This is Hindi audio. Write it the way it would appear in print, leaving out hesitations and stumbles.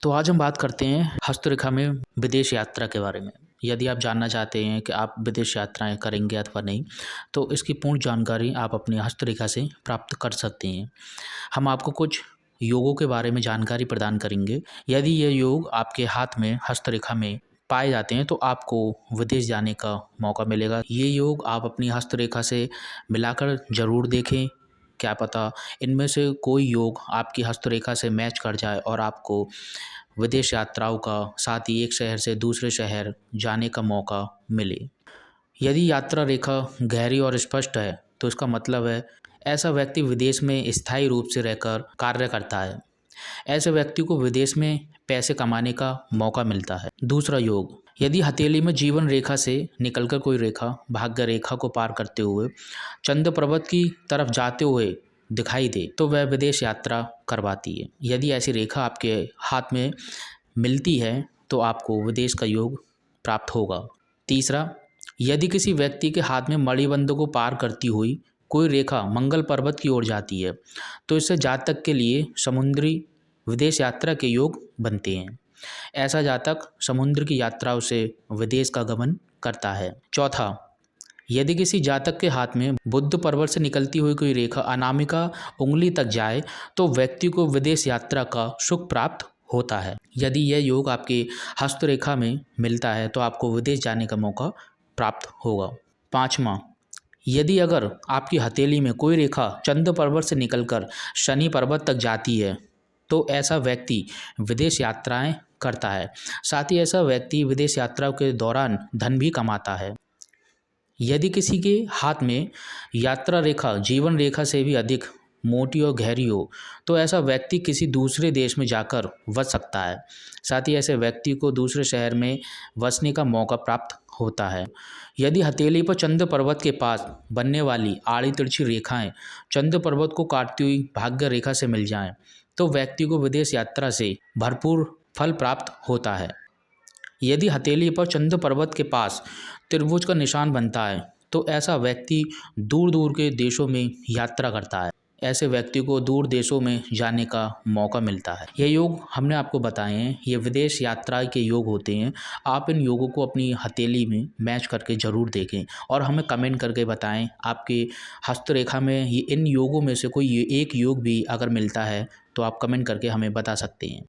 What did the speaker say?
तो आज हम बात करते हैं हस्तरेखा में विदेश यात्रा के बारे में। यदि आप जानना चाहते हैं कि आप विदेश यात्राएँ करेंगे अथवा नहीं, तो इसकी पूर्ण जानकारी आप अपनी हस्तरेखा से प्राप्त कर सकते हैं। हम आपको कुछ योगों के बारे में जानकारी प्रदान करेंगे। यदि ये योग आपके हाथ में हस्तरेखा में पाए जाते हैं, तो आपको विदेश जाने का मौका मिलेगा। ये योग आप अपनी हस्तरेखा से मिलाकर ज़रूर देखें। क्या पता इनमें से कोई योग आपकी हस्तरेखा से मैच कर जाए और आपको विदेश यात्राओं का, साथ ही एक शहर से दूसरे शहर जाने का मौका मिले। यदि यात्रा रेखा गहरी और स्पष्ट है, तो इसका मतलब है ऐसा व्यक्ति विदेश में स्थायी रूप से रहकर कार्य करता है। ऐसे व्यक्ति को विदेश में पैसे कमाने का मौका मिलता है। दूसरा योग, यदि हथेली में जीवन रेखा से निकलकर कोई रेखा भाग्य रेखा को पार करते हुए चंद्र पर्वत की तरफ जाते हुए दिखाई दे, तो वह विदेश यात्रा करवाती है। यदि ऐसी रेखा आपके हाथ में मिलती है, तो आपको विदेश का योग प्राप्त होगा। तीसरा, यदि किसी व्यक्ति के हाथ में मणिबंध को पार करती हुई कोई रेखा मंगल पर्वत की ओर जाती है, तो इससे जातक के लिए समुद्री विदेश यात्रा के योग बनते हैं। ऐसा जातक समुद्र की यात्राओं से विदेश का गमन करता है। चौथा, यदि किसी जातक के हाथ में बुध पर्वत से निकलती हुई कोई रेखा अनामिका उंगली तक जाए, तो व्यक्ति को विदेश यात्रा का सुख प्राप्त होता है। यदि यह योग आपके हस्तरेखा में मिलता है, तो आपको विदेश जाने का मौका प्राप्त होगा। पाँचवां, यदि अगर आपकी हथेली में कोई रेखा चंद्र पर्वत से निकलकर शनि पर्वत तक जाती है, तो ऐसा व्यक्ति विदेश यात्राएं करता है। साथ ही ऐसा व्यक्ति विदेश यात्राओं के दौरान धन भी कमाता है। यदि किसी के हाथ में यात्रा रेखा जीवन रेखा से भी अधिक मोटी और गहरी हो, तो ऐसा व्यक्ति किसी दूसरे देश में जाकर बस सकता है। साथ ही ऐसे व्यक्ति को दूसरे शहर में बसने का मौका प्राप्त होता है। यदि हथेली पर चंद्र पर्वत के पास बनने वाली आड़ी तिरछी रेखाएं चंद्र पर्वत को काटती हुई भाग्य रेखा से मिल जाएं, तो व्यक्ति को विदेश यात्रा से भरपूर फल प्राप्त होता है। यदि हथेली पर चंद्र पर्वत के पास त्रिभुज का निशान बनता है, तो ऐसा व्यक्ति दूर दूर के देशों में यात्रा करता है। ऐसे व्यक्ति को दूर देशों में जाने का मौका मिलता है। ये योग हमने आपको बताए हैं, ये विदेश यात्रा के योग होते हैं। आप इन योगों को अपनी हथेली में मैच करके ज़रूर देखें और हमें कमेंट करके बताएं आपके हस्तरेखा में ये इन योगों में से कोई एक योग भी अगर मिलता है, तो आप कमेंट करके हमें बता सकते हैं।